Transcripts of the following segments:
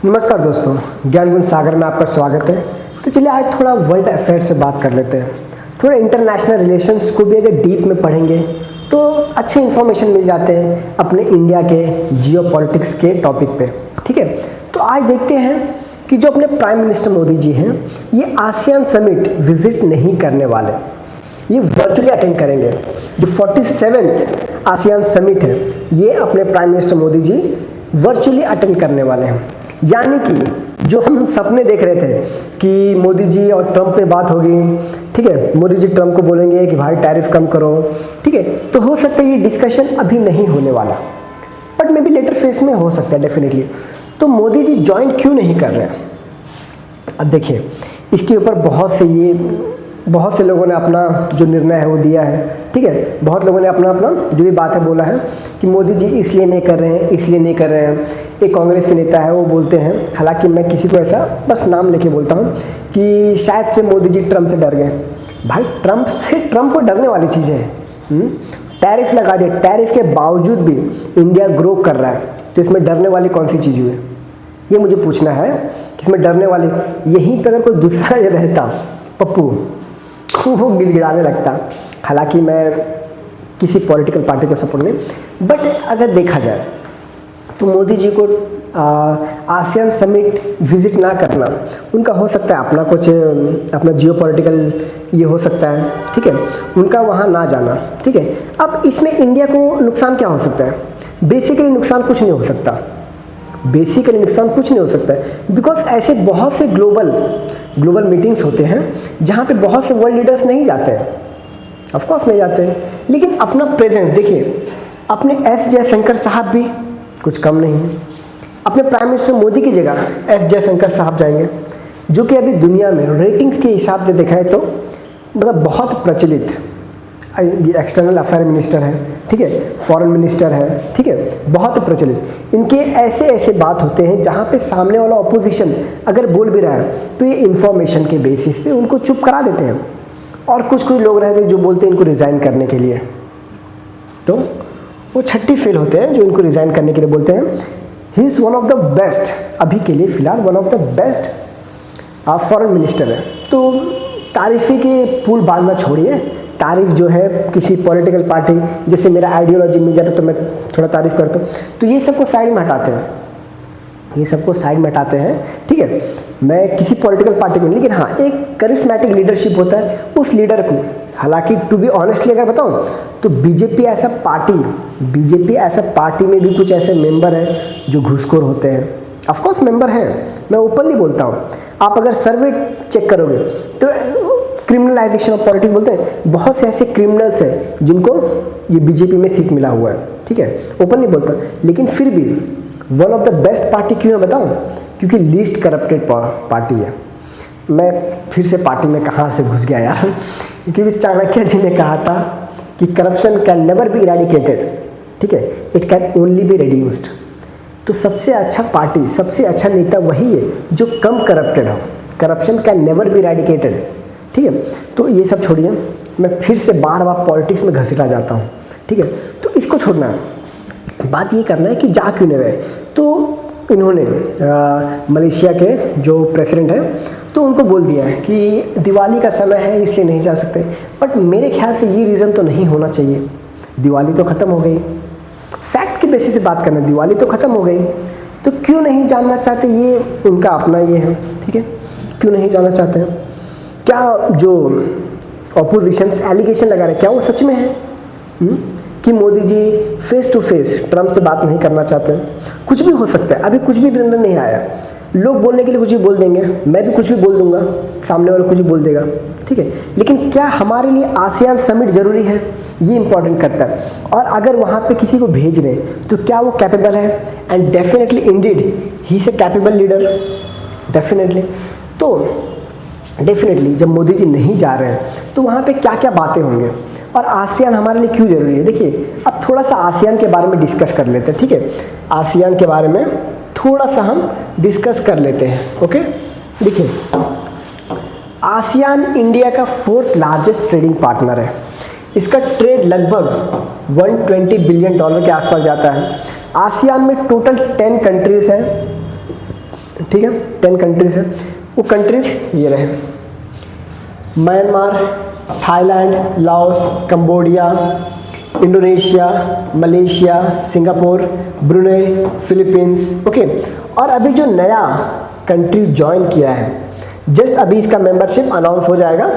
नमस्कार दोस्तों, ज्ञान गुण सागर में आपका स्वागत है। तो चलिए आज थोड़ा वर्ल्ड अफेयर से बात कर लेते हैं। थोड़ा इंटरनेशनल रिलेशंस को भी अगर डीप में पढ़ेंगे तो अच्छे इन्फॉर्मेशन मिल जाते हैं अपने इंडिया के जियोपॉलिटिक्स के टॉपिक पे। ठीक है, तो आज देखते हैं कि जो अपने प्राइम मिनिस्टर मोदी जी हैं ये आसियान समिट विजिट नहीं करने वाले, ये वर्चुअली अटेंड करेंगे। जो 47th आसियान समिट है ये अपने prime minister Modi ji virtually attend करने वाले हैं। यानी कि जो हम सपने देख रहे थे कि मोदी जी और ट्रंप में बात होगी, ठीक है, मोदी जी ट्रंप को बोलेंगे कि भाई टैरिफ कम करो, ठीक है, तो हो सकता है ये डिस्कशन अभी नहीं होने वाला, but may be later phase में हो सकता है डेफिनेटली। तो मोदी जी ज्वाइन क्यों नहीं कर रहे हैं? अब देखिए, इसके ऊपर बहुत से लोगों ने अपना जो निर्णय है वो दिया है। ठीक है, बहुत लोगों ने अपना जो भी बात है बोला है कि मोदी जी इसलिए नहीं कर रहे हैं, इसलिए नहीं कर रहे हैं। एक कांग्रेस के नेता है वो बोलते हैं, हालांकि मैं किसी को ऐसा बस नाम लेके बोलता हूँ कि शायद से मोदी जी ट्रंप से डर गए। भाई ट्रंप को डरने वाली चीज़ है। टैरिफ लगा दिए, टैरिफ के बावजूद भी इंडिया ग्रो कर रहा है, तो इसमें डरने वाली कौन सी चीज़ हुई? ये मुझे पूछना है कि इसमें डरने वाली, यहीं पर अगर कोई दूसरा ये रहता पप्पू वो गिड़गिड़ाने लगता। हालांकि मैं किसी पॉलिटिकल पार्टी को सपोर्ट नहीं, बट अगर देखा जाए तो मोदी जी को आसियान समिट विजिट ना करना, उनका हो सकता है अपना जियोपॉलिटिकल ये हो सकता है, ठीक है, उनका वहाँ ना जाना। ठीक है, अब इसमें इंडिया को नुकसान क्या हो सकता है? बेसिकली नुकसान कुछ नहीं हो सकता, बिकॉज ऐसे बहुत से ग्लोबल मीटिंग्स होते हैं जहाँ पे बहुत से वर्ल्ड लीडर्स नहीं जाते हैं, ऑफकोर्स नहीं जाते हैं, लेकिन अपना प्रेजेंस देखिए, अपने एस जयशंकर साहब भी कुछ कम नहीं है। अपने प्राइम मिनिस्टर मोदी की जगह एस जयशंकर साहब जाएंगे, जो कि अभी दुनिया में रेटिंग्स के हिसाब से देखा है तो मतलब बहुत प्रचलित, ये एक्सटर्नल अफेयर मिनिस्टर है, ठीक है, फॉरेन मिनिस्टर है, ठीक है, बहुत प्रचलित। इनके ऐसे बात होते हैं जहाँ पे सामने वाला ऑपोजिशन अगर बोल भी रहा है तो ये इन्फॉर्मेशन के बेसिस पे उनको चुप करा देते हैं। और कुछ लोग रहते हैं जो बोलते हैं इनको रिज़ाइन करने के लिए, तो वो छट्टी फेल होते हैं जो इनको रिज़ाइन करने के लिए बोलते हैं। He is one of the best, अभी के लिए फिलहाल one of the best foreign minister है। तो तारीफ़ी के पुल बांधना छोड़िए, तारीफ जो है किसी पॉलिटिकल पार्टी, जैसे मेरा आइडियोलॉजी मिल जाता तो मैं थोड़ा तारीफ करता हूँ, तो ये सबको साइड में हटाते हैं, ठीक है। मैं किसी पॉलिटिकल पार्टी को नहीं, लेकिन हाँ एक करिश्मेटिक लीडरशिप होता है, उस लीडर को, हालांकि टू बी ऑनेस्टली अगर बताऊँ तो बीजेपी ऐसा पार्टी में भी कुछ ऐसे मेंबर हैं जो घूसखोर होते हैं। ऑफकोर्स मेंबर हैं, मैं ओपनली बोलता हूँ। आप अगर सर्वे चेक करोगे तो क्रिमिनलाइजेशन ऑफ पॉलिटिक्स बोलते हैं, बहुत से ऐसे क्रिमिनल्स हैं जिनको ये बीजेपी में सीट मिला हुआ है, ठीक है, ओपनली बोलता हूँ। लेकिन फिर भी one of the best party क्यों है बताऊँ? क्योंकि लीस्ट करप्टेड पार्टी है। मैं फिर से पार्टी में कहाँ से घुस गया यार, क्योंकि चाणक्य जी ने कहा था कि corruption can never be eradicated, ठीक है, it can only be reduced. तो सबसे अच्छा पार्टी, सबसे अच्छा नेता वही है जो कम करप्टेड हो। Corruption can never be eradicated, ठीक है। तो ये सब छोड़िए, मैं फिर से बार पॉलिटिक्स में घसीटा जाता हूँ, ठीक है, तो इसको छोड़ना है। बात ये करना है कि जा क्यों नहीं रहे। तो इन्होंने मलेशिया के जो प्रेसिडेंट हैं तो उनको बोल दिया है कि दिवाली का समय है इसलिए नहीं जा सकते, बट मेरे ख्याल से ये रीज़न तो नहीं होना चाहिए। दिवाली तो ख़त्म हो गई, फैक्ट के बेसिस से बात करना, दिवाली तो ख़त्म हो गई, तो क्यों नहीं जानना चाहते, ये उनका अपना ये है, ठीक है, क्यों नहीं जाना चाहते हैं। क्या जो ऑपोजिशन एलिगेशन लगा रहे क्या वो सच में है कि Modi ji face to face Trump से बात नहीं करना चाहते हैं? कुछ भी हो सकता है, अभी कुछ भी निर्णय नहीं आया। लोग बोलने के लिए कुछ भी बोल देंगे, मैं भी कुछ भी बोल दूंगा, सामने वाला कुछ भी बोल देगा, ठीक है, लेकिन क्या हमारे लिए आसियान समिट ज़रूरी है, ये इंपॉर्टेंट करता है। और अगर वहाँ पे किसी को भेज रहे हैं तो क्या वो कैपेबल है? And definitely Indeed he is a capable leader, definitely. तो डेफिनेटली जब मोदी जी नहीं जा रहे हैं तो वहाँ पे क्या क्या बातें होंगे और आसियान हमारे लिए क्यों ज़रूरी है। देखिए, अब थोड़ा सा आसियान के बारे में डिस्कस कर लेते हैं, ठीक है, आसियान के बारे में थोड़ा सा हम डिस्कस कर लेते हैं, ओके। देखिए, आसियान इंडिया का 4th लार्जेस्ट ट्रेडिंग पार्टनर है। इसका ट्रेड लगभग $120 बिलियन के आसपास जाता है। आसियान में टोटल 10 कंट्रीज़ हैं, ठीक है, 10 कंट्रीज है। वो कंट्रीज ये रहे: Myanmar, Thailand, Laos, Cambodia, Indonesia, Malaysia, Singapore, Brunei, Philippines. Okay, और अभी जो नया कंट्री ज्वाइन किया है, जस्ट अभी इसका मेंबरशिप अनाउंस हो जाएगा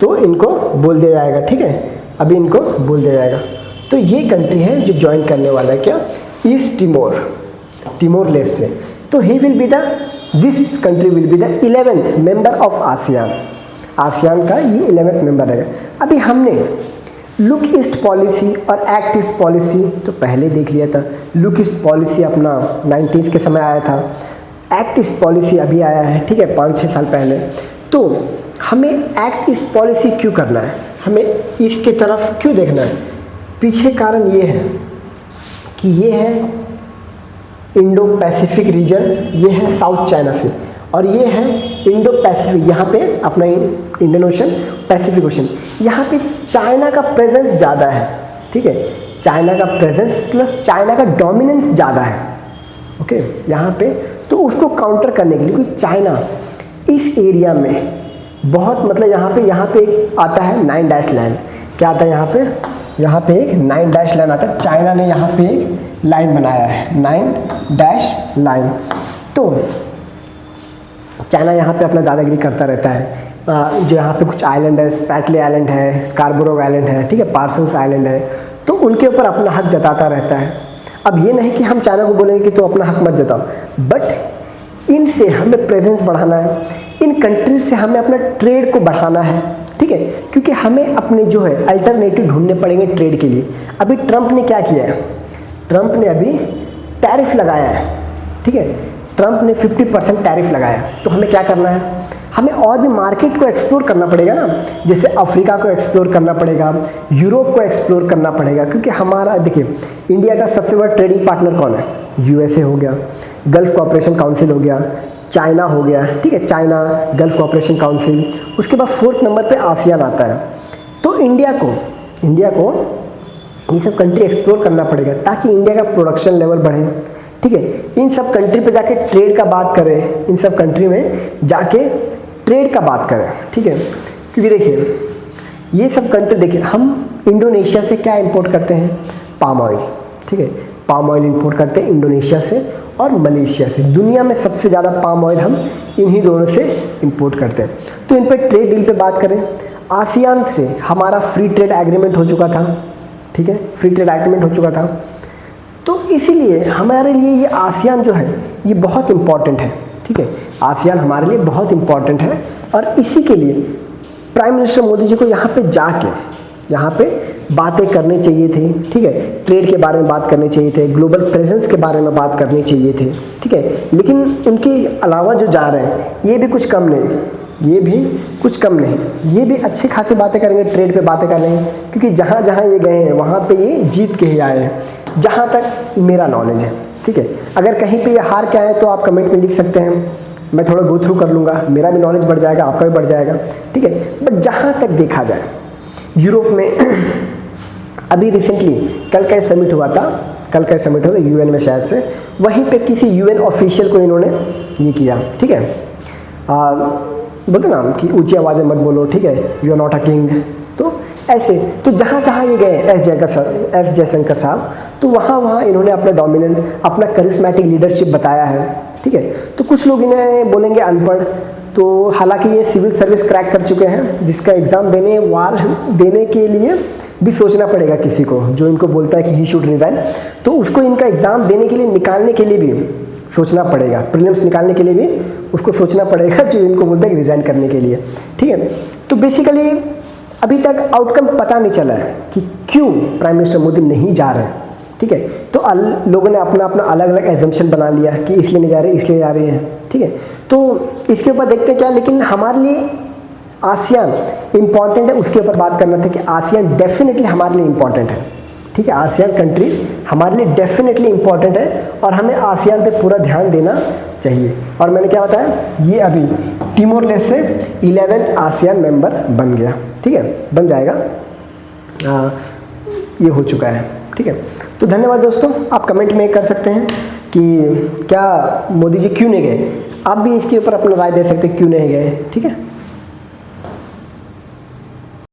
तो इनको बोल दिया जाएगा। ठीक है, अभी इनको बोल दिया जाएगा। तो ये कंट्री है जो ज्वाइन करने वाला है, क्या, ईस्ट तिमोर, तिमोर लेस्टे। तो ही will be the, this country will be the 11th member of ASEAN. ASEAN का ये 11th मेंबर रहेगा। अभी हमने लुक ईस्ट पॉलिसी और एक्ट ईस्ट पॉलिसी तो पहले देख लिया था। लुक ईस्ट पॉलिसी अपना 90s के समय आया था, एक्ट ईस्ट पॉलिसी अभी आया है, ठीक है, 5-6 साल पहले। तो हमें एक्ट ईस्ट पॉलिसी क्यों करना है, हमें ईस्ट की तरफ क्यों देखना है? पीछे कारण ये है कि ये है इंडो पैसिफिक रीजन, ये है साउथ चाइना सी, और ये है इंडो पैसिफिक, यहाँ पे अपना इंडियन ओशन, पैसिफिक ओशन, यहाँ पे चाइना का प्रेजेंस ज़्यादा है। ठीक है, चाइना का प्रेजेंस प्लस चाइना का डोमिनेंस ज़्यादा है। ओके, यहाँ पे तो उसको काउंटर करने के लिए, क्योंकि चाइना इस एरिया में बहुत, मतलब यहाँ पे एक आता है 9 डैश लाइन। क्या आता है यहाँ पे एक 9 डैश लाइन आता है। चाइना ने यहाँ पे एक लाइन बनाया है, 9 डैश लाइन। तो चाइना यहाँ पे अपना दादागिरी करता रहता है। जो यहाँ पे कुछ आइलैंड है, स्पैटले आइलैंड है, स्कारबोरो आइलैंड है, ठीक है, पार्सल्स आइलैंड है, तो उनके ऊपर अपना हक जताता रहता है। अब ये नहीं कि हम चाइना को बोलेंगे कि तो अपना हक मत जताओ, बट इनसे हमें प्रेजेंस बढ़ाना है, इन कंट्रीज से हमें अपना ट्रेड को बढ़ाना है। ठीक है, क्योंकि हमें अपने जो है अल्टरनेटिव ढूंढने पड़ेंगे ट्रेड के लिए। अभी ट्रंप ने क्या किया है, ट्रंप ने अभी टैरिफ लगाया है। ठीक है, ट्रंप ने 50% टैरिफ लगाया। तो हमें क्या करना है, हमें और भी मार्केट को एक्सप्लोर करना पड़ेगा ना, जैसे अफ्रीका को एक्सप्लोर करना पड़ेगा, यूरोप को एक्सप्लोर करना पड़ेगा, क्योंकि हमारा देखिए इंडिया का सबसे बड़ा ट्रेडिंग पार्टनर कौन है, यूएसए हो गया, गल्फ कोऑपरेशन काउंसिल हो गया, चाइना हो गया। ठीक है, चाइना, गल्फ कोऑपरेशन काउंसिल, उसके बाद 4th नंबर पे आसियान आता है। तो इंडिया को ये सब कंट्री एक्सप्लोर करना पड़ेगा ताकि इंडिया का प्रोडक्शन लेवल बढ़े। ठीक है, इन सब कंट्री पे जाके ट्रेड का बात करें, इन सब कंट्री में जाके ट्रेड का बात करें। ठीक है, क्योंकि देखिए ये सब कंट्री, देखिए हम इंडोनेशिया से क्या इंपोर्ट करते हैं, पाम ऑयल। ठीक है, पाम ऑयल इंपोर्ट करते हैं इंडोनेशिया से और मलेशिया से। दुनिया में सबसे ज़्यादा पाम ऑयल हम इन्हीं दोनों से इंपोर्ट करते हैं। तो इन पर ट्रेड डील पे बात करें, आसियान से हमारा फ्री ट्रेड एग्रीमेंट हो चुका था। ठीक है, फ्री ट्रेड एग्रीमेंट हो चुका था। तो इसीलिए हमारे लिए ये आसियान जो है ये बहुत इम्पॉर्टेंट है। ठीक है, आसियान हमारे लिए बहुत इम्पॉर्टेंट है, और इसी के लिए प्राइम मिनिस्टर मोदी जी को यहाँ पे बातें करनी चाहिए थी। ठीक है, ट्रेड के बारे में बात करनी चाहिए थे, ग्लोबल प्रेजेंस के बारे में बात करनी चाहिए थे। ठीक है, लेकिन उनके अलावा जो जा रहे हैं ये भी कुछ कम नहीं, ये भी अच्छी खासी बातें करेंगे, ट्रेड पे बातें कर लेंगे, क्योंकि जहाँ जहाँ ये गए हैं वहाँ पे ये जीत के ही आए हैं, जहाँ तक मेरा नॉलेज है। ठीक है, अगर कहीं पे ये हार के आए तो आप कमेंट में लिख सकते हैं, मैं थोड़ा गो थ्रू कर लूँगा, मेरा भी नॉलेज बढ़ जाएगा, आपका भी बढ़ जाएगा। ठीक है, बट जहाँ तक देखा जाए यूरोप में अभी रिसेंटली कल का समिट हुआ था यूएन में शायद से, वहीं पे किसी यूएन ऑफिशियल को इन्होंने ये किया। ठीक है, बोलते ना कि ऊंची आवाज़ें मत बोलो, ठीक है, you are not a king. तो ऐसे तो जहाँ जहाँ ये गए एस जयशंकर साहब, तो वहाँ इन्होंने अपना डोमिनेंस, अपना करिश्मेटिक लीडरशिप बताया है। ठीक है, तो कुछ लोग इन्हें बोलेंगे अनपढ़, तो हालांकि ये सिविल सर्विस क्रैक कर चुके हैं, जिसका एग्ज़ाम देने के लिए भी सोचना पड़ेगा किसी को, जो इनको बोलता है कि ही शुड रिज़ाइन, तो उसको इनका एग्ज़ाम देने के लिए, निकालने के लिए भी सोचना पड़ेगा, प्रीलिम्स निकालने के लिए भी उसको सोचना पड़ेगा, जो इनको बोलता है कि रिज़ाइन करने के लिए। ठीक है, तो बेसिकली अभी तक आउटकम पता नहीं चला है कि क्यों प्राइम मिनिस्टर मोदी नहीं जा रहे हैं। ठीक है, तो लोगों ने अपना अलग अलग एजम्पशन बना लिया कि इसलिए नहीं जा रहे, इसलिए जा रही हैं। ठीक है, तो इसके ऊपर देखते हैं क्या, लेकिन हमारे लिए आसियान इम्पॉर्टेंट है, उसके ऊपर बात करना था कि आसियान डेफिनेटली हमारे लिए इम्पॉर्टेंट है। ठीक है, आसियान कंट्रीज हमारे लिए डेफिनेटली इम्पॉर्टेंट है, और हमें आसियान पे पूरा ध्यान देना चाहिए। और मैंने क्या बताया, ये अभी तिमोर लेस्टे से 11th आसियान मेंबर बन गया। ठीक है, बन जाएगा, ये हो चुका है। ठीक है, तो धन्यवाद दोस्तों, आप कमेंट में कर सकते हैं कि क्या मोदी जी क्यों नहीं गए। आप भी इसके ऊपर अपना राय दे सकते क्यों नहीं गए, ठीक है।